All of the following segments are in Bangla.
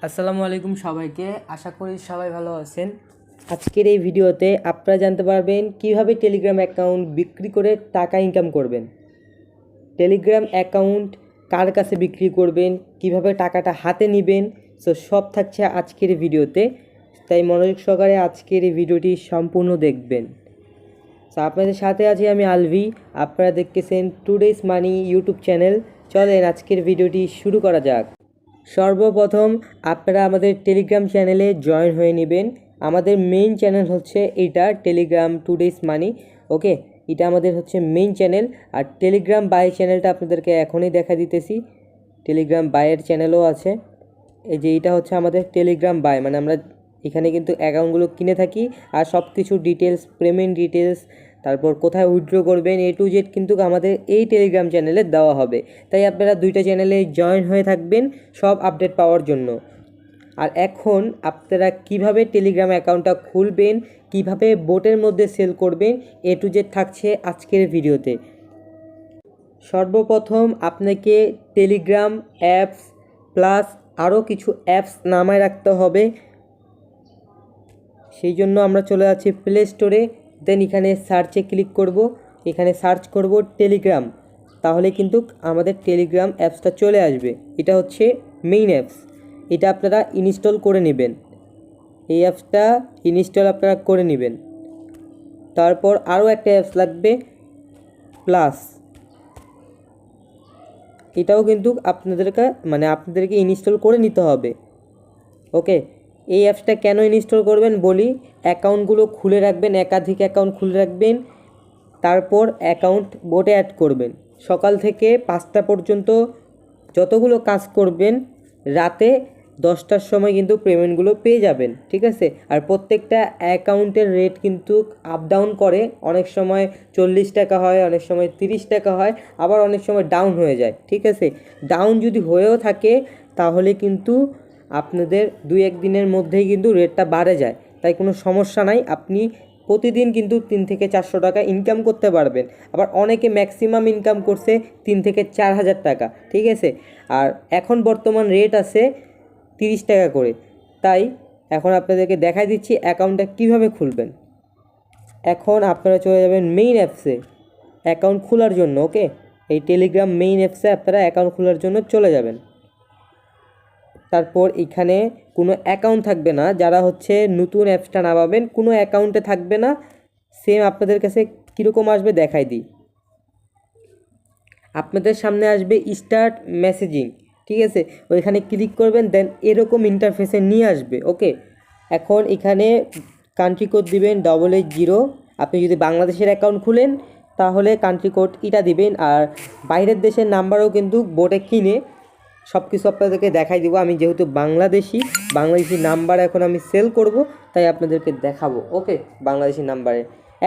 আসসালামু আলাইকুম সবাইকে, আশা করি সবাই ভালো আছেন। আজকের এই ভিডিওতে আপনারা জানতে পারবেন কিভাবে টেলিগ্রাম অ্যাকাউন্ট বিক্রি করে টাকা ইনকাম করবেন, টেলিগ্রাম অ্যাকাউন্ট কার কাছে বিক্রি করবেন, কিভাবে টাকাটা হাতে নেবেন। সব থাকছে আজকের ভিডিওতে, তাই মনোযোগ সহকারে আজকের এই ভিডিওটি সম্পূর্ণ দেখবেন। আপনাদের সাথে আছি আমি আলভি, আপনারা দেখতেছেন টুডেস মানি ইউটিউব চ্যানেল। চলেন আজকের ভিডিওটি শুরু করা যাক। সর্বপ্রথম আপনারা আমাদের টেলিগ্রাম চ্যানেলে জয়েন হয়ে নেবেন। আমাদের মেইন চ্যানেল হচ্ছে এইটা, টেলিগ্রাম টুডেস মানি। ওকে, এটা আমাদের হচ্ছে মেইন চ্যানেল। আর টেলিগ্রাম বাই চ্যানেলটা আপনাদেরকে এখনই দেখা দিতেছি। টেলিগ্রাম বাইয়ের চ্যানেলও আছে। এই যে এটা হচ্ছে আমাদের টেলিগ্রাম বাই, মানে আমরা এখানে কিন্তু অ্যাকাউন্টগুলো কিনে থাকি। আর সব কিছু ডিটেলস, পেমেন্ট ডিটেলস, তারপর কোথায় উইথড্র করবেন, A to Z কিন্তু আমাদের এই টেলিগ্রাম চ্যানেলে দেওয়া হবে। তাই আপনারা দুইটা চ্যানেলে জয়েন হয়ে থাকবেন সব আপডেট পাওয়ার জন্য। আর এখন আপনারা কিভাবে টেলিগ্রাম অ্যাকাউন্টটা খুলবেন, কিভাবে বোটের মধ্যে সেল করবেন, A to Z থাকছে আজকের ভিডিওতে। সর্বপ্রথম আপনাকে টেলিগ্রাম অ্যাপস প্লাস আরও কিছু অ্যাপস নামায় রাখতে হবে। সেই জন্য আমরা চলে যাচ্ছি প্লে স্টোরে। দেন এখানে সার্চে ক্লিক করব, এখানে সার্চ করব টেলিগ্রাম। তাহলে কিন্তু আমাদের টেলিগ্রাম অ্যাপসটা চলে আসবে। এটা হচ্ছে মেইন অ্যাপস, এটা আপনারা ইনস্টল করে নেবেন। এই অ্যাপসটা ইনস্টল আপনারা করে নেবেন। তারপর আরও একটা অ্যাপস লাগবে, প্লাস। এটাও কিন্তু আপনাদেরকে ইনস্টল করে নিতে হবে। ওকে, এই অ্যাপসটা কেন ইনস্টল করবেন বলি। অ্যাকাউন্টগুলো খুলে রাখবেন, একাধিক অ্যাকাউন্ট খুলে রাখবেন। তারপর অ্যাকাউন্ট বোটে অ্যাড করবেন। সকাল থেকে 5টা পর্যন্ত যতগুলো কাজ করবেন, রাতে 10টার সময় কিন্তু পেমেন্টগুলো পেয়ে যাবেন, ঠিক আছে। আর প্রত্যেকটা অ্যাকাউন্টের রেট কিন্তু আপ ডাউন করে। অনেক সময় 40 টাকা হয়, অনেক সময় 30 টাকা হয়, আবার অনেক সময় ডাউন হয়ে যায়, ঠিক আছে। ডাউন যদি হয়েও থাকে তাহলে কিন্তু আপনাদের 2-1 দিনের মধ্যেই কিন্তু রেটটা বাড়ে যায়। তাই কোনো সমস্যা নাই, আপনি প্রতিদিন কিন্তু 3 থেকে 400 টাকা ইনকাম করতে পারবেন। আবার অনেকে ম্যাক্সিমাম ইনকাম করছে 3 থেকে 4 হাজার টাকা, ঠিক আছে। আর এখন বর্তমান রেট আছে 30 টাকা করে। তাই এখন আপনাদেরকে দেখাই দিচ্ছি অ্যাকাউন্টটা কীভাবে খুলবেন। এখন আপনারা চলে যাবেন মেইন অ্যাপসে অ্যাকাউন্ট খোলার জন্য। ওকে, এই টেলিগ্রাম মেইন অ্যাপসে আপনারা অ্যাকাউন্ট খোলার জন্য চলে যাবেন। তারপর এখানে কোনো অ্যাকাউন্ট থাকবে না, যারা হচ্ছে নতুন অ্যাপসটা নামাবেন কোনো অ্যাকাউন্টে থাকবে না। সেম আপনাদের কাছে কীরকম আসবে দেখাই দিই। আপনাদের সামনে আসবে স্টার্ট মেসেজিং, ঠিক আছে। ওইখানে ক্লিক করবেন, দেন এরকম ইন্টারফেসে নিয়ে আসবে। ওকে, এখন এখানে কান্ট্রি কোড দিবেন 880। আপনি যদি বাংলাদেশের অ্যাকাউন্ট খুলেন তাহলে কান্ট্রি কোড এটা দিবেন। আর বাইরের দেশের নাম্বারও কিন্তু বোটে কিনে সব কিছু আপনাদেরকে দেখাই দিব। আমি যেহেতু বাংলাদেশি নাম্বার এখন আমি সেল করব, তাই আপনাদেরকে দেখাবো। ওকে, বাংলাদেশি নাম্বারে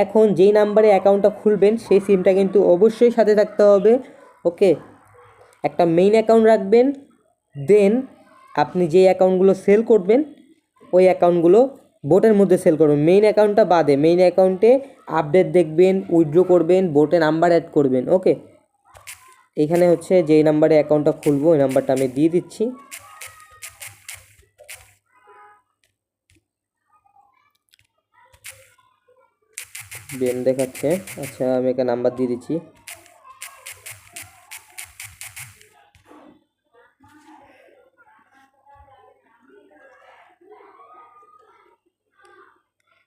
এখন যেই নাম্বারে অ্যাকাউন্টটা খুলবেন সেই সিমটা কিন্তু অবশ্যই সাথে থাকতে হবে। ওকে, একটা মেইন অ্যাকাউন্ট রাখবেন। দেন আপনি যে অ্যাকাউন্টগুলো সেল করবেন ওই অ্যাকাউন্টগুলো বোটের মধ্যে সেল করবেন। মেইন অ্যাকাউন্টটা বাদে মেইন অ্যাকাউন্টে আপডেট দেখবেন, উইথড্র করবেন, বোটে নাম্বার অ্যাড করবেন। ওকে, এখানে হচ্ছে যেই নাম্বারে অ্যাকাউন্টটা খুলবো ওই নাম্বারটা আমি দিয়ে দিচ্ছি। বেন দেখাচ্ছে, আচ্ছা আমি একটা নাম্বার দিয়ে দিচ্ছি।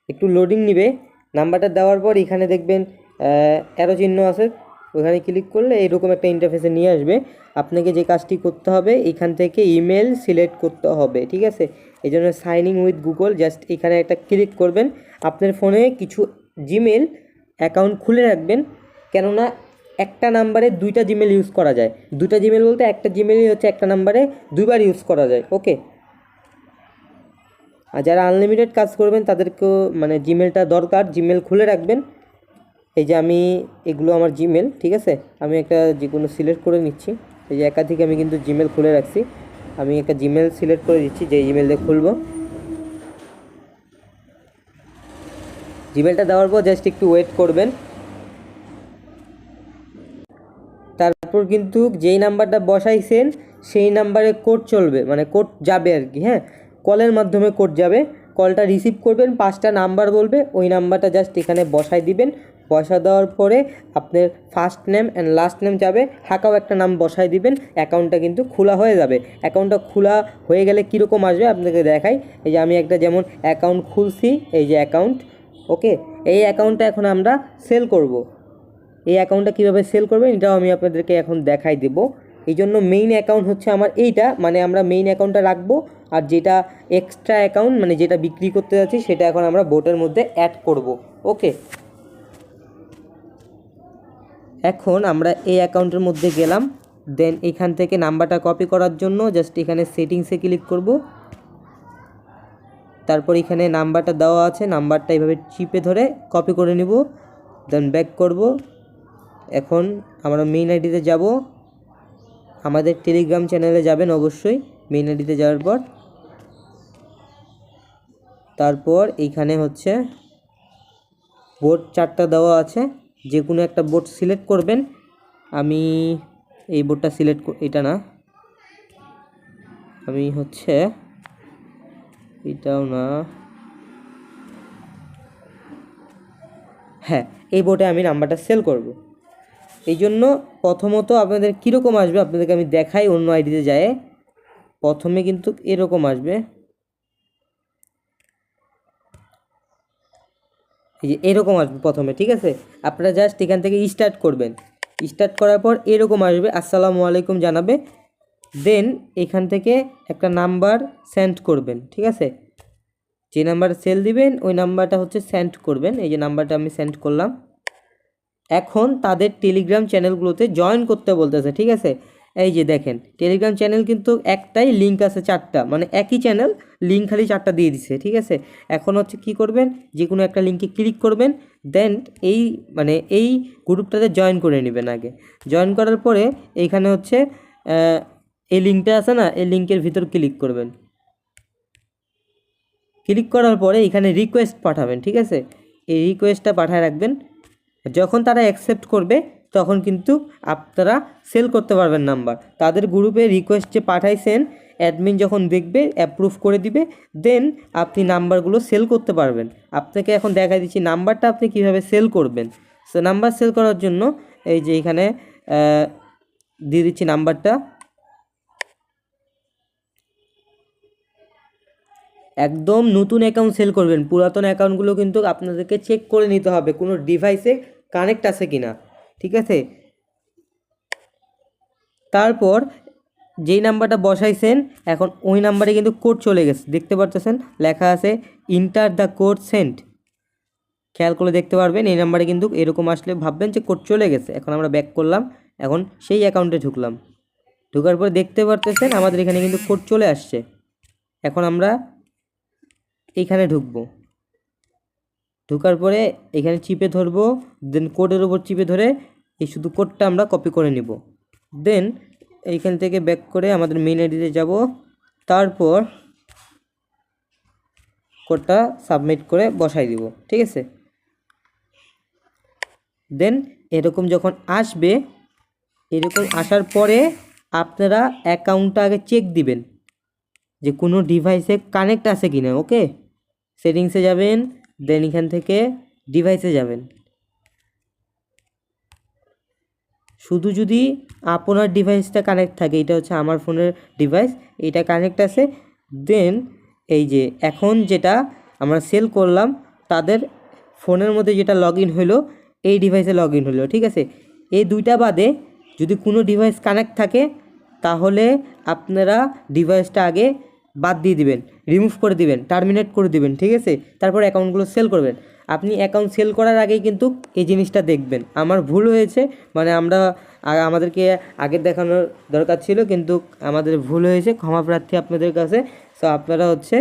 একটু লোডিং নিবে। নাম্বারটা দেওয়ার পর এখানে দেখবেন অ্যারো চিহ্ন আছে, ওখানে ক্লিক করলে এরকম একটা ইন্টারফেসে নিয়ে আসবে। আপনাকে যে কাজটি করতে হবে এখান থেকে ইমেল সিলেক্ট করতে হবে, ঠিক আছে। এই জন্য sign in with Google just এখানে একটা ক্লিক করবেন। আপনার ফোনে কিছু জিমেল অ্যাকাউন্ট খুলে রাখবেন, কেননা একটা নাম্বারে 2টা জিমেল ইউজ করা যায়। 2টা জিমেল বলতে একটা জিমেলই হচ্ছে একটা নাম্বারে 2বার ইউজ করা যায়। ওকে, আর যারা আনলিমিটেড কাজ করবেন তাদেরকেও জিমেলটা দরকার, জিমেল খুলে রাখবেন। এই যে আমি এগুলো আমার জিমেল, ঠিক আছে। আমি একটা যে কোনো সিলেক্ট করে নিচ্ছি। এই যে একাধিক আমি কিন্তু জিমেল খুলে রাখছি। আমি একটা জিমেল সিলেক্ট করে দিচ্ছি যে জিমেল দিয়ে খুলবো। জিমেলটা দেওয়ার পর জাস্ট একটু ওয়েট করবেন। তারপর তারপর কিন্তু যেই নাম্বারটা বসাইছেন সেই নাম্বারে কোড চলবে, মানে কোড যাবে আর কি। হ্যাঁ, কলের মাধ্যমে কোড যাবে, কলটা রিসিভ করবেন, 5টা নাম্বার বলবে, ওই নাম্বারটা জাস্ট এখানে বসাই দিবেন। বসা দেওয়ার পরে আপনার first name and last name যাবে, হাঁকাও একটা নাম বসাই দিবেন, অ্যাকাউন্টটা কিন্তু খোলা হয়ে যাবে। অ্যাকাউন্টটা খোলা হয়ে গেলে কীরকম আসবে আপনাকে দেখাই। এই যে আমি একটা যেমন অ্যাকাউন্ট খুলছি, এই যে অ্যাকাউন্ট, ওকে। এই অ্যাকাউন্টটা এখন আমরা সেল করব। এই অ্যাকাউন্টটা কীভাবে সেল করবেন এটাও আমি আপনাদেরকে এখন দেখাই দেব। এই জন্য মেইন অ্যাকাউন্ট হচ্ছে আমার এইটা, মানে আমরা মেইন অ্যাকাউন্টটা রাখবো, আর যেটা এক্সট্রা অ্যাকাউন্ট মানে যেটা বিক্রি করতে যাচ্ছি সেটা এখন আমরা বোটের মধ্যে অ্যাড করব, ওকে। এখন আমরা এই অ্যাকাউন্টের মধ্যে গেলাম, দেন এখান থেকে নাম্বারটা কপি করার জন্য জাস্ট এখানে সেটিংসে ক্লিক করব। তারপর এখানে নাম্বারটা দেওয়া আছে, নাম্বারটা এইভাবে চিপে ধরে কপি করে নিব, দেন ব্যাক করব। এখন আমরা মেইন আইডিতে যাব, আমাদের টেলিগ্রাম চ্যানেলে যাবেন অবশ্যই। মেইন আইডিতে যাওয়ার পর তারপর এইখানে হচ্ছে বোট 4টা দেওয়া আছে, যে কোনো একটা বোট সিলেক্ট করবেন। আমি এই বোটটা সিলেক্ট, এটা না, আমি হচ্ছে এটাও না, হ্যাঁ এই বোটে আমি নাম্বারটা সেল করব। এই জন্য প্রথমত আপনাদের কীরকম আসবে আপনাদেরকে আমি দেখাই। অন্য আইডিতে যায় প্রথমে কিন্তু এরকম আসবে, এই যে এরকম আসবে প্রথমে, ঠিক আছে। আপনারা জাস্ট এখান থেকে স্টার্ট করবেন, স্টার্ট করার পর এরকম আসবে, আসসালামু আলাইকুম জানাবে। দেন এখান থেকে একটা নাম্বার সেন্ড করবেন, ঠিক আছে। যে নাম্বার সেল দিবেন ওই নাম্বারটা হচ্ছে সেন্ড করবেন। এই যে নাম্বারটা আমি সেন্ড করলাম। এখন তাদের টেলিগ্রাম চ্যানেলগুলোতে জয়েন করতে বলতেছে, ঠিক আছে। এই যে দেখেন টেলিগ্রাম চ্যানেল কিন্তু একটাই, লিঙ্ক আছে 4টা, মানে একই চ্যানেল, লিঙ্ক খালি 4টা দিয়ে দিছে, ঠিক আছে। এখন হচ্ছে কি করবেন, যে কোনো একটা লিঙ্কে ক্লিক করবেন, দেন এই মানে এই গ্রুপটাতে জয়েন করে নেবেন। আগে জয়েন করার পরে এইখানে হচ্ছে এই লিঙ্কটা আছে না, এই লিঙ্কের ভিতর ক্লিক করবেন। ক্লিক করার পরে এখানে রিকোয়েস্ট পাঠাবেন, ঠিক আছে। এই রিকোয়েস্টটা পাঠায় রাখবেন, যখন তারা অ্যাকসেপ্ট করবে তখন কিন্তু আপনারা সেল করতে পারবেন নাম্বার। তাদের গ্রুপে রিকোয়েস্ট যে পাঠাইছেন অ্যাডমিন যখন দেখবে, অ্যাপ্রুভ করে দিবে, দেন আপনি নাম্বারগুলো সেল করতে পারবেন। আপনাকে এখন দেখাই দিচ্ছি নাম্বারটা আপনি কিভাবে সেল করবেন। সো নাম্বার সেল করার জন্য এই যে এখানে দিয়ে দিচ্ছি নাম্বারটা। একদম নতুন অ্যাকাউন্ট সেল করবেন, পুরাতন অ্যাকাউন্টগুলো কিন্তু আপনাদেরকে চেক করে নিতে হবে কোনো ডিভাইসে কানেক্ট আছে কিনা, ঠিক আছে। তারপর যেই নাম্বারটা বসাইছেন এখন ওই নাম্বারে কিন্তু কোড চলে গেছে, দেখতে পারতেছেন লেখা আছে ইন্টার দ্য কোড সেন্ট। খেয়াল করে দেখতে পারবেন এই নাম্বারে কিন্তু এরকম আসলে ভাববেন যে কোড চলে গেছে। এখন আমরা ব্যাক করলাম, এখন সেই অ্যাকাউন্টে ঢুকলাম, ঢোকার পরে দেখতে পারতেছেন আমাদের এখানে কিন্তু কোড চলে আসছে। এখন আমরা এইখানে ঢুকবো, ঢোকার পরে এখানে চিপে ধরবো, দেন কোডের উপর চিপে ধরে এই শুধু কোডটা আমরা কপি করে নিব। দেন এইখান থেকে ব্যাক করে আমাদের মেইন আইডিতে যাব, তারপর কোডটা সাবমিট করে বসাই দিব, ঠিক আছে। দেন এরকম যখন আসবে, এরকম আসার পরে আপনারা অ্যাকাউন্টটা আগে চেক দিবেন যে কোনো ডিভাইসে কানেক্ট আছে কিনা, ওকে। সেটিংসে যাবেন, দেন এখান থেকে ডিভাইসে যাবেন। শুধু যদি আপনার ডিভাইসটা কানেক্ট থাকে, এটা হচ্ছে আমার ফোনের ডিভাইস, এটা কানেক্ট আছে, দেন এই যে এখন যেটা আমরা সেল করলাম তাদের ফোনের মধ্যে যেটা লগ ইন হলো এই ডিভাইসে লগ ইন হলো, ঠিক আছে। এই দুইটা বাদে যদি কোনো ডিভাইস কানেক্ট থাকে তাহলে আপনারা ডিভাইসটা আগে বাদ দিয়ে দিবেন, রিমুভ করে দিবেন, টার্মিনেট করে দিবেন, ঠিক আছে। তারপর অ্যাকাউন্টগুলো সেল করবেন। আপনি অ্যাকাউন্ট সেল করার আগেই কিন্তু এই জিনিসটা দেখবেন। আমার ভুল হয়েছে, মানে আমাদেরকে আগে দেখানোর দরকার ছিল, কিন্তু আমাদের ভুল হয়েছে, ক্ষমা প্রার্থী আপনাদের কাছে। সো আপনারা হচ্ছে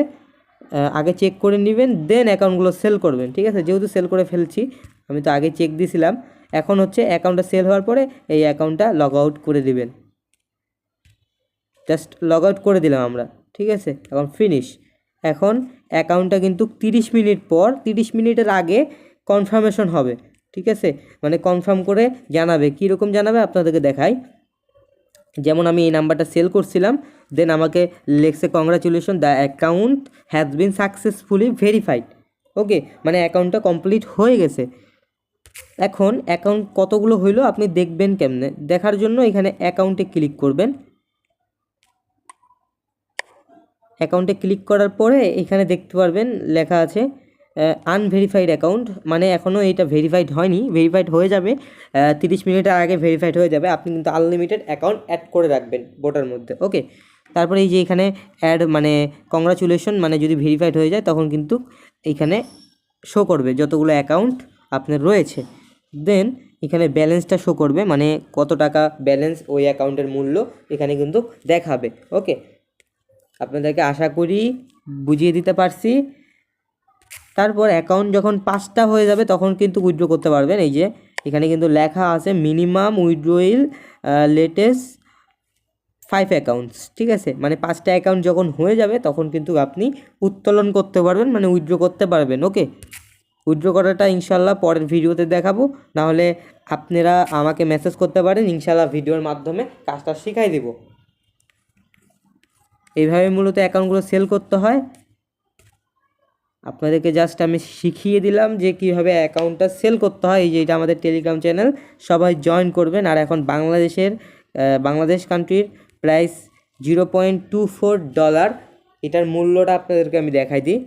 আগে চেক করে নেবেন, দেন অ্যাকাউন্টগুলো সেল করবেন, ঠিক আছে। যেহেতু সেল করে ফেলছি, আমি তো আগে চেক দিয়েছিলাম। এখন হচ্ছে অ্যাকাউন্টটা সেল হওয়ার পরে এই অ্যাকাউন্টটা লগ আউট করে দিবেন, জাস্ট লগ আউট করে দিলাম আমরা, ঠিক আছে। এখন ফিনিশ। এখন অ্যাকাউন্টটা কিন্তু 30 মিনিট পর, 30 মিনিটের আগে কনফার্মেশন হবে, ঠিক আছে। মানে কনফার্ম করে জানাবে, কীরকম জানাবে আপনাদেরকে দেখাই। যেমন আমি এই নাম্বারটা সেল করছিলাম, দেন আমাকে লেখছে congratulation, the account has been successfully verified. Okay, মানে অ্যাকাউন্টটা কমপ্লিট হয়ে গেছে। এখন অ্যাকাউন্ট কতগুলো হইলো আপনি দেখবেন কেমনে, দেখার জন্য এখানে অ্যাকাউন্টে ক্লিক করবেন। অ্যাকাউন্টে ক্লিক করার পরে এখানে দেখতে পারবেন লেখা আছে আনভেরিফাইড অ্যাকাউন্ট, মানে এখনও এটা ভেরিফাইড হয়নি, ভেরিফাইড হয়ে যাবে 30 মিনিটের আগে ভেরিফাইড হয়ে যাবে। আপনি কিন্তু আনলিমিটেড অ্যাকাউন্ট অ্যাড করে রাখবেন বোটার মধ্যে। ওকে, তারপরে এই যে এখানে অ্যাড মানে কংগ্রাচুলেশন, মানে যদি ভেরিফাইড হয়ে যায় তখন কিন্তু এইখানে শো করবে যতগুলো অ্যাকাউন্ট আপনার রয়েছে। দেন এখানে ব্যালেন্সটা শো করবে, মানে কত টাকা ব্যালেন্স ওই অ্যাকাউন্টের মূল্য এখানে কিন্তু দেখাবে। ওকে, আপনাদেরকে আশা করি বুঝিয়ে দিতে পারছি। তারপর অ্যাকাউন্ট যখন 5টা হয়ে যাবে তখন কিন্তু উইথড্র করতে পারবেন। এই যে এখানে কিন্তু লেখা আছে মিনিমাম উইথড্রোইল লেটেস্ট 5 অ্যাকাউন্টস, ঠিক আছে, মানে 5টা অ্যাকাউন্ট যখন হয়ে যাবে তখন কিন্তু আপনি উত্তোলন করতে পারবেন, মানে উইথড্র করতে পারবেন। ওকে, উইথড্র করাটা ইনশাল্লাহ পরের ভিডিওতে দেখাবো, নাহলে আপনারা আমাকে মেসেজ করতে পারেন, ইনশাল্লাহ ভিডিওর মাধ্যমে কাজটা শিখাই দিব। এইভাবে মূলত অ্যাকাউন্টগুলো সেল করতে হয়। আপনাদেরকে জাস্ট আমি শিখিয়ে দিলাম যে কীভাবে অ্যাকাউন্টটা সেল করতে হয়। এই যে এটা আমাদের টেলিগ্রাম চ্যানেল, সবাই জয়েন করবেন। আর এখন বাংলাদেশ কান্ট্রির প্রাইস $0.24। এটার মূল্যটা আপনাদেরকে আমি দেখাই দিই,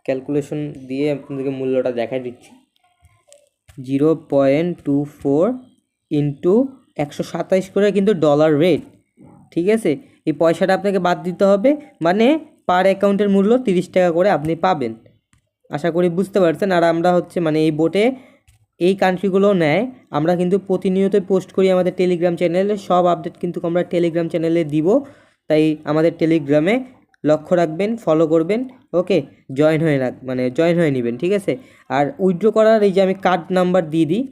ক্যালকুলেশন দিয়ে আপনাদেরকে মূল্যটা দেখাই দিচ্ছি। 0.24 ইন্টু 127 করে কিন্তু ডলার রেট, ঠিক আছে। এই পয়সাটা আপনাকে বাদ দিতে হবে, মানে পার অ্যাকাউন্টের মূল্য 30 টাকা করে আপনি পাবেন। আশা করি বুঝতে পারছেন। আর আমরা মানে এই বোটে এই কান্ট্রিগুলো নেয়, আমরা কিন্তু প্রতিনিয়ত পোস্ট করি আমাদের টেলিগ্রাম চ্যানেলে, সব আপডেট কিন্তু আমরা টেলিগ্রাম চ্যানেলে দিব। তাই আমাদের টেলিগ্রামে লক্ষ্য রাখবেন, ফলো করবেন। ওকে, জয়েন হয়ে নেবেন, ঠিক আছে। আর উইথড্র করার এই যে আমি কার্ড নাম্বার দিয়ে দিই,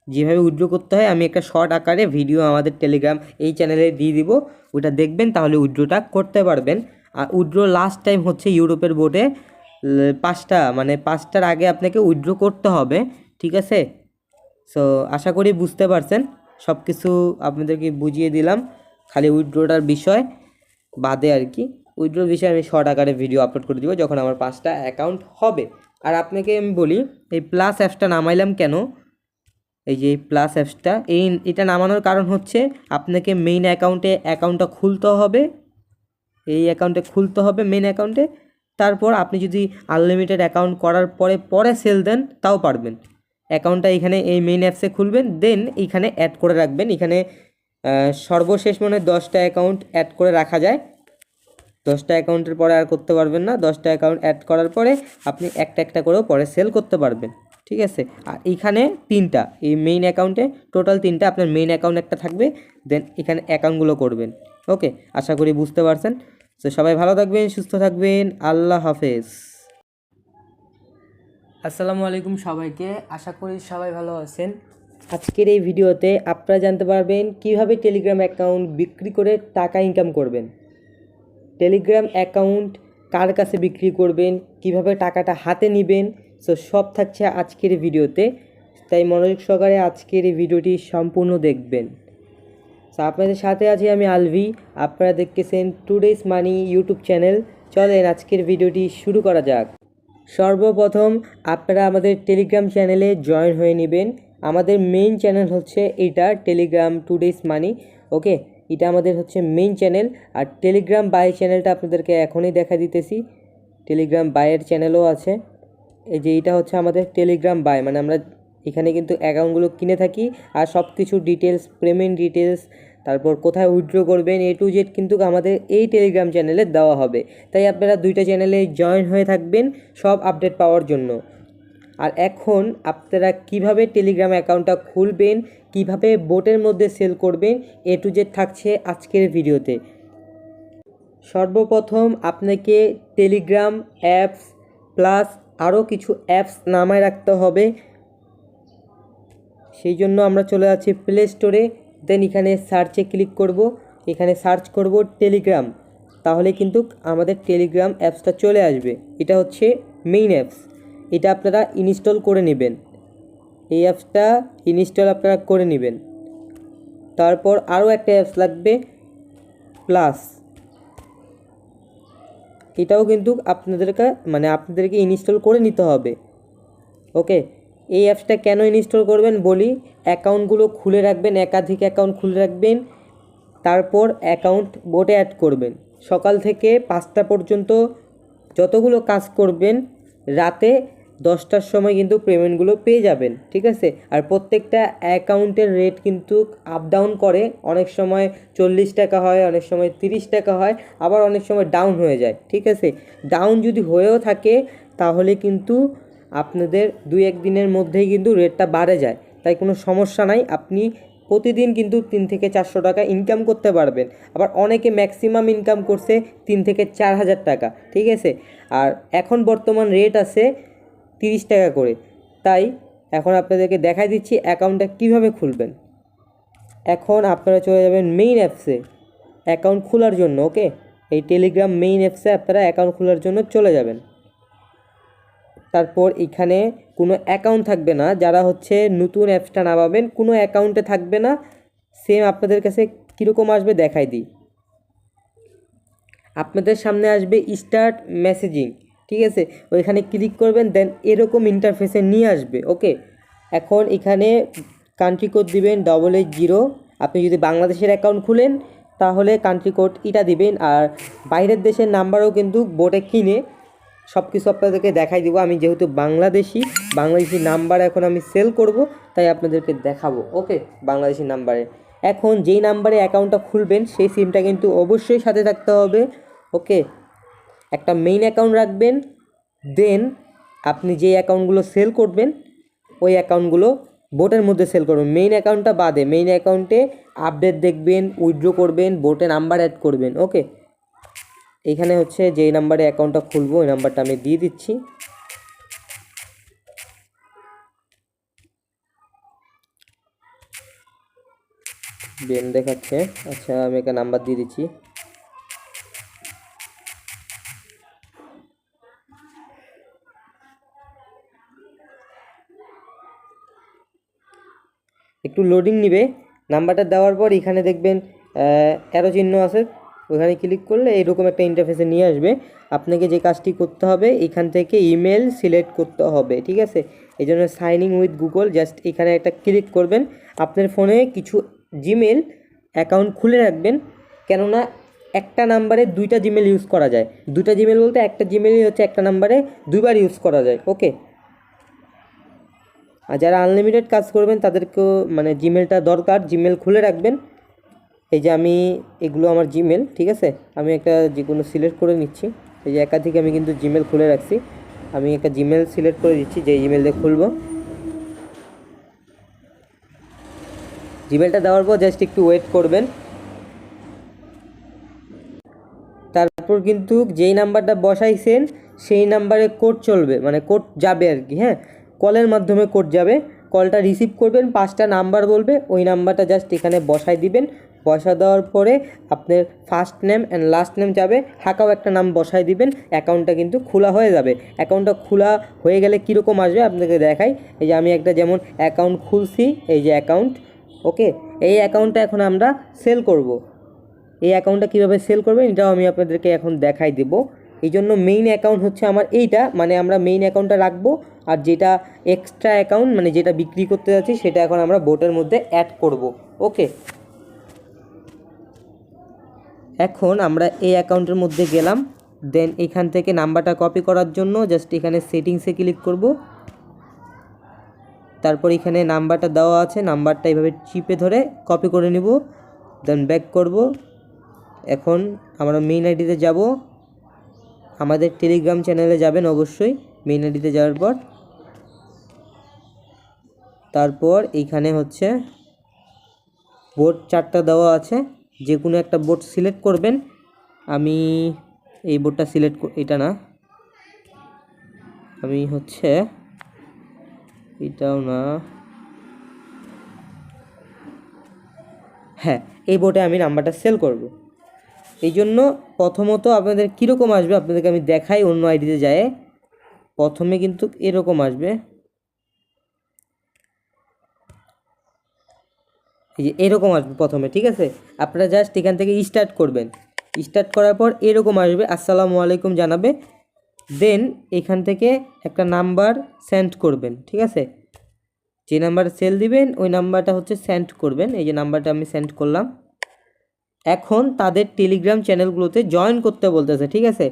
যেভাবে উইথড্র করতে হয় আমি একটা শর্ট আকারে ভিডিও আমাদের টেলিগ্রাম এই চ্যানেলে দিয়ে দিব, ওটা দেখবেন, তাহলে উইথড্রটা করতে পারবেন। আর উইথড্র লাস্ট টাইম হচ্ছে ইউরোপের বোর্ডে 5টার আগে আপনাকে উইথড্র করতে হবে, ঠিক আছে। সো আশা করি বুঝতে পারছেন, সব কিছু আপনাদেরকে বুঝিয়ে দিলাম, খালি উইথড্রটার বিষয় বাদে আর কি। উইথড্রোর বিষয়ে আমি শর্ট আকারে ভিডিও আপলোড করে দিব যখন আমার 5টা অ্যাকাউন্ট হবে। আর আপনাকে আমি বলি, এই প্লাস অ্যাপসটা নামাইলাম কেন, এই যে প্লাস অ্যাপসটা এটা নামানোর কারণ হচ্ছে আপনাকে মেইন অ্যাকাউন্টটা খুলতে হবে, এই অ্যাকাউন্টে খুলতে হবে মেইন অ্যাকাউন্টে। তারপর আপনি যদি আনলিমিটেড অ্যাকাউন্ট করার পরে সেল দেন তাও পারবেন। অ্যাকাউন্টটা এখানে এই মেইন অ্যাপসে খুলবেন, দেন এইখানে অ্যাড করে রাখবেন। এখানে সর্বশেষ 10টা অ্যাকাউন্ট অ্যাড করে রাখা যায়, 10টা অ্যাকাউন্টের পরে আর করতে পারবেন না। 10টা অ্যাকাউন্ট অ্যাড করার পরে আপনি একটা করেও পরে সেল করতে পারবেন, ঠিক আছে। আর এইখানে 3টা, এই মেইন অ্যাকাউন্টে টোটাল 3টা, আপনার মেইন অ্যাকাউন্ট একটা থাকবে, দেন এখানে অ্যাকাউন্টগুলো করবেন। ওকে, আশা করি বুঝতে পারছেন। তো সবাই ভালো থাকবেন, সুস্থ থাকবেন, আল্লাহ হাফেজ। আসসালামু আলাইকুম সবাইকে, আশা করি সবাই ভালো আছেন। আজকের এই ভিডিওতে আপনারা জানতে পারবেন কিভাবে টেলিগ্রাম অ্যাকাউন্ট বিক্রি করে টাকা ইনকাম করবেন, টেলিগ্রাম অ্যাকাউন্ট কার কাছে বিক্রি করবেন, কিভাবে টাকাটা হাতে নেবেন। সো সব থাকছে আজকের ভিডিওতে, তাই মনোযোগ সহকারে আজকের এই ভিডিওটি সম্পূর্ণ দেখবেন। সো আপনাদের সাথে আছি আমি আলভি, আপনারা দেখতেছেন টুডেস মানি ইউটিউব চ্যানেল। চলেন আজকের ভিডিওটি শুরু করা যাক। সর্বপ্রথম আপনারা আমাদের টেলিগ্রাম চ্যানেলে জয়েন হয়ে নেবেন। আমাদের মেইন চ্যানেল হচ্ছে এটা, টেলিগ্রাম টুডেস মানি। ওকে, এটা আমাদের হচ্ছে মেইন চ্যানেল। আর টেলিগ্রাম বাই চ্যানেলটা আপনাদেরকে এখনই দেখা দিতেছি, টেলিগ্রাম বাইয়ের চ্যানেলও আছে। এই যে এটা হচ্ছে আমাদের টেলিগ্রাম বাই, মানে আমরা এখানে কিন্তু অ্যাকাউন্টগুলো কিনে থাকি, আর সব কিছু ডিটেলস, পেমেন্ট ডিটেলস, তারপর কোথায় উইথড্র করবেন, A to Z কিন্তু আমাদের এই টেলিগ্রাম চ্যানেলে দেওয়া হবে। তাই আপনারা 2টা চ্যানেলে জয়েন হয়ে থাকবেন সব আপডেট পাওয়ার জন্য। আর এখন আপনারা কিভাবে টেলিগ্রাম অ্যাকাউন্টটা খুলবেন, কিভাবে বোটের মধ্যে সেল করবেন, A to Z থাকছে আজকের ভিডিওতে। সর্বপ্রথম আপনাকে টেলিগ্রাম অ্যাপস প্লাস আরও কিছু অ্যাপস নামায় রাখতে হবে। সেই জন্য আমরা চলে যাচ্ছি প্লে স্টোরে, দেন এখানে সার্চে ক্লিক করব, এখানে সার্চ করব টেলিগ্রাম, তাহলে কিন্তু আমাদের টেলিগ্রাম অ্যাপসটা চলে আসবে। এটা হচ্ছে মেইন অ্যাপস, এটা আপনারা ইনস্টল করে নেবেন, এই অ্যাপসটা ইনস্টল আপনারা করে নেবেন। তারপর আরও একটা অ্যাপস লাগবে প্লাস, এটাও কিন্তু আপনাদেরকে ইনস্টল করে নিতে হবে। ওকে, এই অ্যাপসটা কেন ইনস্টল করবেন বলি। অ্যাকাউন্টগুলো খুলে রাখবেন, একাধিক অ্যাকাউন্ট খুলে রাখবেন, তারপর অ্যাকাউন্ট বোটে অ্যাড করবেন। সকাল থেকে 5টা পর্যন্ত যতগুলো কাজ করবেন, রাতে 10টার সময় কিন্তু পেমেন্টগুলো পেয়ে যাবেন, ঠিক আছে। আর প্রত্যেকটা অ্যাকাউন্টের রেট কিন্তু আপ ডাউন করে, অনেক সময় 40 টাকা হয়, অনেক সময় 30 টাকা হয়, আবার অনেক সময় ডাউন হয়ে যায়, ঠিক আছে। ডাউন যদি হয়েও থাকে তাহলে কিন্তু আপনাদের 2-1 দিনের মধ্যেই কিন্তু রেটটা বাড়ে যায়, তাই কোনো সমস্যা নাই। আপনি প্রতিদিন কিন্তু 3 থেকে 400 টাকা ইনকাম করতে পারবেন। আবার অনেকে ম্যাক্সিমাম ইনকাম করছে 3 থেকে 4 হাজার টাকা, ঠিক আছে। আর এখন বর্তমান রেট আছে 30 টাকা করে। তাই এখন আপনাদেরকে দেখাই দিচ্ছি অ্যাকাউন্টটা কীভাবে খুলবেন। এখন আপনারা চলে যাবেন মেইন অ্যাপসে অ্যাকাউন্ট খোলার জন্য। ওকে, এই টেলিগ্রাম মেইন অ্যাপসে আপনারা অ্যাকাউন্ট খোলার জন্য চলে যাবেন। তারপর এখানে কোনো অ্যাকাউন্ট থাকবে না, যারা হচ্ছে নতুন অ্যাপসটা নামাবেন কোনো অ্যাকাউন্টে থাকবে না। সেম আপনাদের কাছে কীরকম আসবে দেখাই দিই। আপনাদের সামনে আসবে স্টার্ট মেসেজিং, ঠিক আছে। ওইখানে ক্লিক করবেন, দেন এরকম ইন্টারফেসে নিয়ে আসবে। ওকে, এখন এখানে কান্ট্রি কোড দিবেন 880। আপনি যদি বাংলাদেশের অ্যাকাউন্ট খুলেন তাহলে কান্ট্রি কোড এটা দিবেন, আর বাইরের দেশের নাম্বারও কিন্তু বোটে কিনে সব কিছু আপনাদেরকে দেখাই দিব। আমি যেহেতু বাংলাদেশি নাম্বার এখন আমি সেল করব, তাই আপনাদেরকে দেখাবো। ওকে, বাংলাদেশি নাম্বারে এখন যেই নাম্বারে অ্যাকাউন্টটা খুলবেন সেই সিমটা কিন্তু অবশ্যই সাথে থাকতে হবে। ওকে, একটা মেইন অ্যাকাউন্ট রাখবেন, দেন আপনি যে অ্যাকাউন্টগুলো সেল করবেন ওই অ্যাকাউন্টগুলো বোটের মধ্যে সেল করবেন। মেইন অ্যাকাউন্টটা বাদে মেইন অ্যাকাউন্টে আপডেট দেখবেন, উইথড্র করবেন, বোটে নাম্বার অ্যাড করবেন। ওকে, এইখানে হচ্ছে যেই নাম্বারে অ্যাকাউন্টটা খুলবো ওই নাম্বারটা আমি দিয়ে দিচ্ছি। বেন দেখাচ্ছে, আচ্ছা আমি একটা নাম্বার দিয়ে দিচ্ছি। একটু লোডিং নিবে। নাম্বারটা দেওয়ার পর এখানে দেখবেন অ্যারো চিহ্ন আছে, ওখানে ক্লিক করলে এরকম একটা ইন্টারফেসে নিয়ে আসবে। আপনাকে যে কাজটি করতে হবে এখান থেকে ইমেল সিলেক্ট করতে হবে, ঠিক আছে। এই জন্য sign in with Google just এখানে একটা ক্লিক করবেন। আপনার ফোনে কিছু জিমেল অ্যাকাউন্ট খুলে রাখবেন, কেননা একটা নাম্বারে 2টা জিমেল ইউজ করা যায়। 2টা জিমেল বলতে একটা জিমেলই হচ্ছে একটা নাম্বারে 2বার ইউজ করা যায়। ওকে, আর যারা আনলিমিটেড কাজ করবেন তাদেরকেও জিমেলটা দরকার, জিমেল খুলে রাখবেন। এই যে আমি এগুলো আমার জিমেল, ঠিক আছে। আমি একটা যে কোনো সিলেক্ট করে নিচ্ছি। এই যে একাধিক আমি কিন্তু জিমেল খুলে রাখছি। আমি একটা জিমেল সিলেক্ট করে দিচ্ছি যে জিমেল দিয়ে খুলবো। জিমেলটা দেওয়ার পর জাস্ট একটু ওয়েট করবেন। তারপর কিন্তু যেই নাম্বারটা বসাইছেন সেই নাম্বারে কোড চলবে, কোড যাবে আর কি। হ্যাঁ, কলের মাধ্যমে কোড যাবে। কলটা রিসিভ করবেন, 5টা নাম্বার বলবে, ওই নাম্বারটা জাস্ট এখানে বসাই দিবেন। বসা দেওয়ার পরে আপনার first name and last name যাবে, হাঁকাও একটা নাম বসাই দিবেন। অ্যাকাউন্টটা কিন্তু খোলা হয়ে যাবে। অ্যাকাউন্টটা খোলা হয়ে গেলে কীরকম আসবে আপনাকে দেখাই। এই যে আমি একটা যেমন অ্যাকাউন্ট খুলছি, এই যে অ্যাকাউন্ট। ওকে, এই অ্যাকাউন্টটা এখন আমরা সেল করব। এই অ্যাকাউন্টটা কীভাবে সেল করবেন এটাও আমি আপনাদেরকে এখন দেখাই দেব। এই জন্য মেইন অ্যাকাউন্ট হচ্ছে আমার এইটা, আমরা মেইন অ্যাকাউন্টটা রাখবো, আর যেটা এক্সট্রা অ্যাকাউন্ট যেটা বিক্রি করতে যাচ্ছি সেটা এখন আমরা বোটের মধ্যে অ্যাড করব। ওকে, এখন আমরা এই অ্যাকাউন্টের মধ্যে গেলাম। দেন এখান থেকে নাম্বারটা কপি করার জন্য জাস্ট এখানে সেটিংসে ক্লিক করব। তারপর এখানে নাম্বারটা দেওয়া আছে, নাম্বারটা এইভাবে চিপে ধরে কপি করে নিব। দেন ব্যাক করব। এখন আমরা মেইন আইডিতে যাব, আমাদের টেলিগ্রাম চ্যানেলে যাবেন অবশ্যই। মেইন আইডিতে যাওয়ার পর তারপর এইখানে হচ্ছে বোট 4টা দেওয়া আছে, যে কোনো একটা বোট সিলেক্ট করবেন। আমি এই বোটটা সিলেক্ট, এটা না, আমি হচ্ছে এটাও না, হ্যাঁ এই বোটে আমি নাম্বারটা সেল করব। এই জন্য প্রথমত আপনাদের কীরকম আসবে আপনাদেরকে আমি দেখাই। অন্য আইডিতে যায় প্রথমে কিন্তু এরকম আসবে। এই যে এরকম আসবে প্রথমে, ঠিক আছে। আপনারা জাস্ট এখান থেকে স্টার্ট করবেন, স্টার্ট করার পর এরকম আসবে, আসসালামু আলাইকুম জানাবে। দেন এখান থেকে একটা নাম্বার সেন্ড করবেন, ঠিক আছে। যে নাম্বার সেল দিবেন ওই নাম্বারটা হচ্ছে সেন্ড করবেন। এই যে নাম্বারটা আমি সেন্ড করলাম। এখন তাদের টেলিগ্রাম চ্যানেলগুলোতে জয়েন করতে বলতেছে, ঠিক আছে।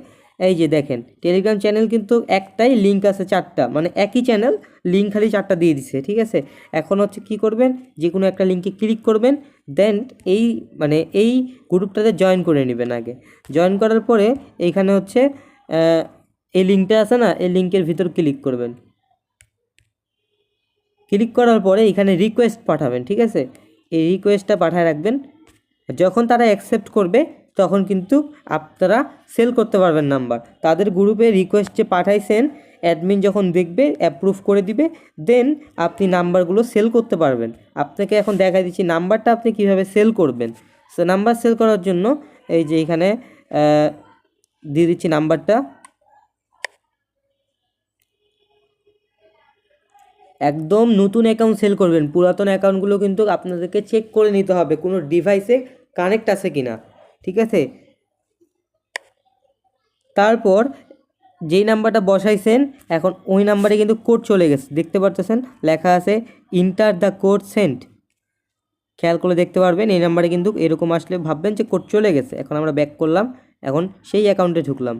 এই যে দেখেন টেলিগ্রাম চ্যানেল কিন্তু একটাই, লিঙ্ক আছে 4টা, মানে একই চ্যানেল, লিঙ্ক খালি 4টা দিয়ে দিছে, ঠিক আছে। এখন হচ্ছে কি করবেন, যে কোনো একটা লিঙ্কে ক্লিক করবেন, দেন এই মানে এই গ্রুপটাতে জয়েন করে নেবেন। আগে জয়েন করার পরে এইখানে হচ্ছে এই লিঙ্কটা আছে না, এই লিঙ্কের ভিতর ক্লিক করবেন। ক্লিক করার পরে এখানে রিকোয়েস্ট পাঠাবেন, ঠিক আছে। এই রিকোয়েস্টটা পাঠায় রাখবেন। যখন তারা অ্যাকসেপ্ট করবে তখন কিন্তু আপনারা সেল করতে পারবেন নাম্বার। তাদের গ্রুপে রিকোয়েস্ট যে পাঠাইছেন, অ্যাডমিন যখন দেখবে অ্যাপ্রুভ করে দিবে, দেন আপনি নাম্বারগুলো সেল করতে পারবেন। আপনাকে এখন দেখাই দিচ্ছি নাম্বারটা আপনি কিভাবে সেল করবেন। সো নাম্বার সেল করার জন্য এই যে এখানে দিয়ে দিচ্ছি নাম্বারটা। একদম নতুন অ্যাকাউন্ট সেল করবেন, পুরাতন অ্যাকাউন্টগুলো কিন্তু আপনাদেরকে চেক করে নিতে হবে কোনো ডিভাইসে কানেক্ট আছে কিনা, ঠিক আছে। তারপর যেই নাম্বারটা বসাইছেন এখন ওই নাম্বারে কিন্তু কোড চলে গেছে, দেখতে পারতেছেন লেখা আছে ইন্টার দ্য কোড সেন্ট। খেয়াল করে দেখতে পারবেন এই নাম্বারে কিন্তু এরকম আসলে ভাববেন যে কোড চলে গেছে। এখন আমরা ব্যাক করলাম, এখন সেই অ্যাকাউন্টে ঢুকলাম।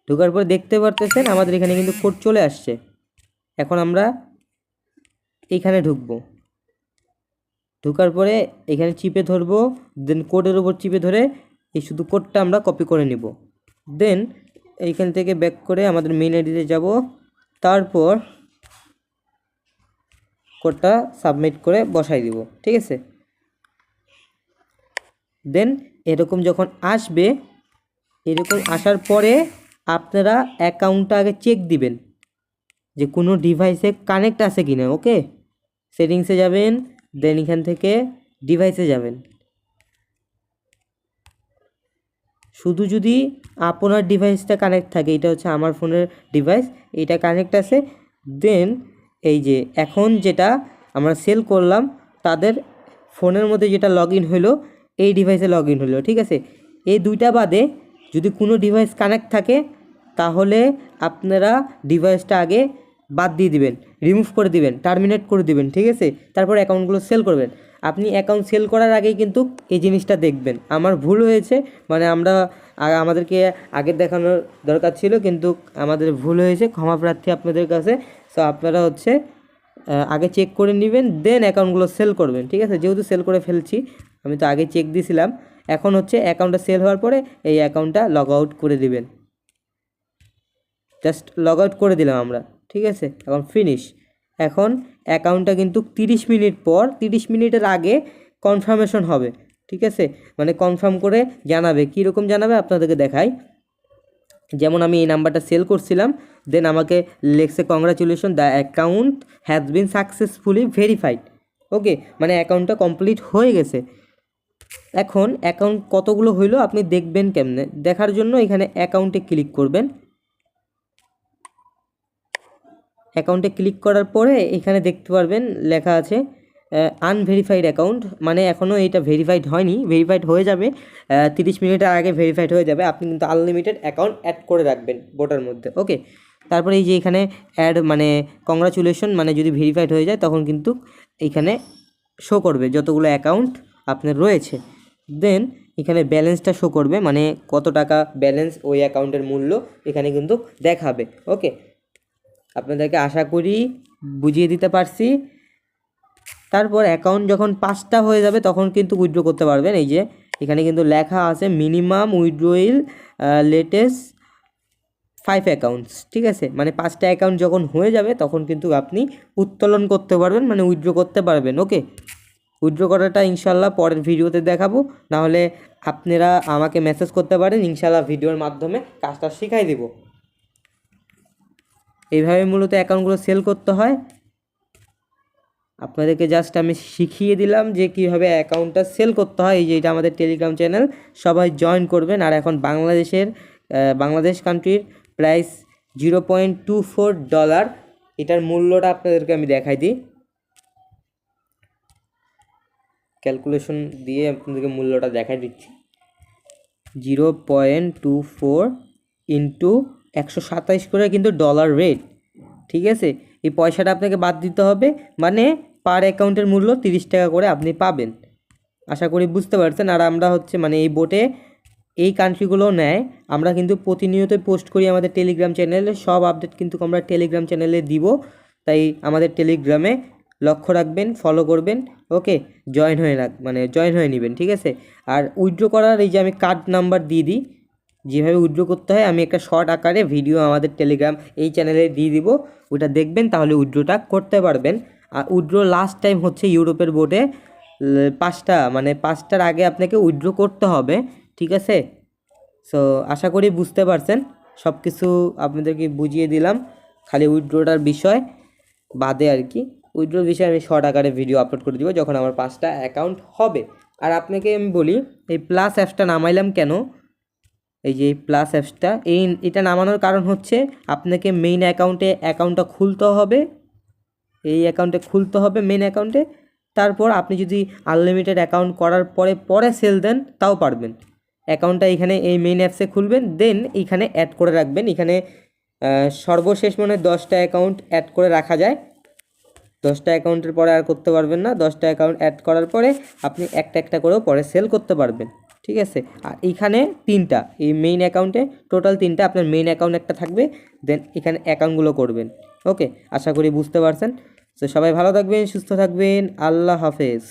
ঢোকার পরে দেখতে পারতেছেন আমাদের এখানে কিন্তু কোড চলে আসছে। এখন আমরা এইখানে ঢুকবো, ঢোকার পরে এখানে চিপে ধরবো, দেন কোডের উপর চিপে ধরে এই শুধু কোডটা আমরা কপি করে নিব। দেন এইখান থেকে ব্যাক করে আমাদের মেইন আইডিতে যাব, তারপর কোডটা সাবমিট করে বসাই দিব, ঠিক আছে। দেন এরকম যখন আসবে, এরকম আসার পরে আপনারা অ্যাকাউন্টটা আগে চেক দিবেন যে কোনো ডিভাইসে কানেক্ট আছে কিনা। ওকে, সেটিংসে যাবেন, দেন এখান থেকে ডিভাইসে যাবেন। শুধু যদি আপনার ডিভাইসটা কানেক্ট থাকে, এটা হচ্ছে আমার ফোনের ডিভাইস, এটা কানেক্ট আছে, দেন এই যে এখন যেটা আমরা সেল করলাম তাদের ফোনের মধ্যে যেটা লগ ইন হলো এই ডিভাইসে লগ ইন হলো, ঠিক আছে। এই দুইটা বাদে যদি কোনো ডিভাইস কানেক্ট থাকে তাহলে আপনারা ডিভাইসটা আগে বাদ দিয়ে দিবেন, রিমুভ করে দিবেন, টার্মিনেট করে দিবেন, ঠিক আছে। তারপর অ্যাকাউন্টগুলো সেল করবেন। আপনি অ্যাকাউন্ট সেল করার আগেই কিন্তু এই জিনিসটা দেখবেন। আমার ভুল হয়েছে, মানে আমাদেরকে আগে দেখানোর দরকার ছিল, কিন্তু আমাদের ভুল হয়েছে, ক্ষমা প্রার্থী আপনাদের কাছে। সো আপনারা হচ্ছে আগে চেক করে নেবেন, দেন অ্যাকাউন্টগুলো সেল করবেন, ঠিক আছে। যেহেতু সেল করে ফেলছি, আমি তো আগে চেক দিয়েছিলাম। এখন হচ্ছে অ্যাকাউন্টটা সেল হওয়ার পরে এই অ্যাকাউন্টটা লগ আউট করে দিবেন। জাস্ট লগ আউট করে দিলাম আমরা, ঠিক আছে। এখন ফিনিশ। এখন অ্যাকাউন্টটা কিন্তু 30 মিনিট পর, 30 মিনিটের আগে কনফার্মেশন হবে, ঠিক আছে। মানে কনফার্ম করে জানাবে, কীরকম জানাবে আপনাদেরকে দেখাই। যেমন আমি এই নাম্বারটা সেল করছিলাম, দেন আমাকে লেখছে congratulation, the account has been successfully verified. Okay, মানে অ্যাকাউন্টটা কমপ্লিট হয়ে গেছে। এখন অ্যাকাউন্ট কতগুলো হইলো আপনি দেখবেন কেমনে, দেখার জন্য এখানে অ্যাকাউন্টে ক্লিক করবেন। অ্যাকাউন্টে ক্লিক করার পরে এখানে দেখতে পারবেন লেখা আছে আনভেরিফাইড অ্যাকাউন্ট, মানে এখনও এটা ভেরিফাইড হয়নি, ভেরিফাইড হয়ে যাবে 30 মিনিটের আগে ভেরিফাইড হয়ে যাবে। আপনি কিন্তু আনলিমিটেড অ্যাকাউন্ট অ্যাড করে রাখবেন বোটার মধ্যে। ওকে, তারপরে এই যে এখানে অ্যাড মানে কংগ্রাচুলেশন, মানে যদি ভেরিফাইড হয়ে যায় তখন কিন্তু এইখানে শো করবে যতগুলো অ্যাকাউন্ট আপনার রয়েছে। দেন এখানে ব্যালেন্সটা শো করবে, মানে কত টাকা ব্যালেন্স, ওই অ্যাকাউন্টের মূল্য এখানে কিন্তু দেখাবে। ওকে, আপনাদেরকে আশা করি বুঝিয়ে দিতে পারছি। তারপর অ্যাকাউন্ট যখন 5টা হয়ে যাবে তখন কিন্তু উইথড্র করতে পারবেন। এই যে এখানে কিন্তু লেখা আছে মিনিমাম উইথড্রোইল লেটেস্ট 5 অ্যাকাউন্টস, ঠিক আছে। মানে 5টা অ্যাকাউন্ট যখন হয়ে যাবে তখন কিন্তু আপনি উত্তোলন করতে পারবেন, মানে উইথড্র করতে পারবেন। ওকে, উইথড্র করাটা ইনশাল্লাহ পরের ভিডিওতে দেখাবো, নাহলে আপনারা আমাকে মেসেজ করতে পারেন, ইনশাল্লাহ ভিডিওর মাধ্যমে কাজটা শিখাই দেব। এইভাবে মূলত অ্যাকাউন্টগুলো সেল করতে হয়। আপনাদেরকে জাস্ট আমি শিখিয়ে দিলাম যে কীভাবে অ্যাকাউন্টটা সেল করতে হয়। এই যে এটা আমাদের টেলিগ্রাম চ্যানেল, সবাই জয়েন করবেন। আর এখন বাংলাদেশ কান্ট্রির প্রাইস $0.24, এটার মূল্যটা আপনাদেরকে আমি দেখাই দিই। ক্যালকুলেশন দিয়ে আপনাদেরকে মূল্যটা দেখাই দিচ্ছি। 0.24 ইন্টু 127 করে কিন্তু ডলার রেট, ঠিক আছে। এই পয়সাটা আপনাকে বাদ দিতে হবে, মানে পার অ্যাকাউন্টের মূল্য 30 টাকা করে আপনি পাবেন। আশা করি বুঝতে পারছেন। আর আমরা হচ্ছে মানে এই বোটে এই কান্ট্রিগুলো নেয়, আমরা কিন্তু প্রতিনিয়তই পোস্ট করি আমাদের টেলিগ্রাম চ্যানেলে, সব আপডেট কিন্তু আমরা টেলিগ্রাম চ্যানেলে দিব। তাই আমাদের টেলিগ্রামে লক্ষ্য রাখবেন, ফলো করবেন, ওকে। জয়েন হয়ে নেবেন, ঠিক আছে। আর উইথড্র করার এই যে আমি কার্ড নাম্বার দিয়ে দিই, যেভাবে উইথড্র করতে হয় আমি একটা শর্ট আকারে ভিডিও আমাদের টেলিগ্রাম এই চ্যানেলে দিয়ে দিব, ওটা দেখবেন, তাহলে উইথড্রটা করতে পারবেন। আর উইথড্র লাস্ট টাইম হচ্ছে ইউরোপের বোর্ডে 5টার আগে আপনাকে উইথড্র করতে হবে, ঠিক আছে। সো আশা করি বুঝতে পারছেন, সব কিছু আপনাদেরকে বুঝিয়ে দিলাম, খালি উইথড্রটার বিষয় বাদে আর কি। উইথড্রোর বিষয়ে আমি শর্ট আকারে ভিডিও আপলোড করে দিব যখন আমার 5টা অ্যাকাউন্ট হবে। আর আপনাকে আমি বলি, এই প্লাস অ্যাপসটা নামাইলাম কেন, এই যে এই প্লাস অ্যাপসটা, এটা নামানোর কারণ হচ্ছে আপনাকে মেইন অ্যাকাউন্টটা খুলতে হবে, এই অ্যাকাউন্টে খুলতে হবে মেইন অ্যাকাউন্টে। তারপর আপনি যদি আনলিমিটেড অ্যাকাউন্ট করার পরে সেল দেন তাও পারবেন। অ্যাকাউন্টটা এখানে এই মেইন অ্যাপসে খুলবেন, দেন এইখানে অ্যাড করে রাখবেন। এখানে সর্বশেষ 10টা অ্যাকাউন্ট অ্যাড করে রাখা যায়, 10টা অ্যাকাউন্টের পরে আর করতে পারবেন না। 10টা অ্যাকাউন্ট অ্যাড করার পরে আপনি একটা একটা করেও পরে সেল করতে পারবেন, ঠিক আছে। আর এইখানে 3টা, এই মেইন অ্যাকাউন্টে টোটাল 3টা, আপনার মেইন অ্যাকাউন্ট একটা থাকবে, দেন এখানে অ্যাকাউন্টগুলো করবেন, ওকে। আশা করি বুঝতে পারছেন। তো সবাই ভালো থাকবেন, সুস্থ থাকবেন, আল্লাহ হাফেজ।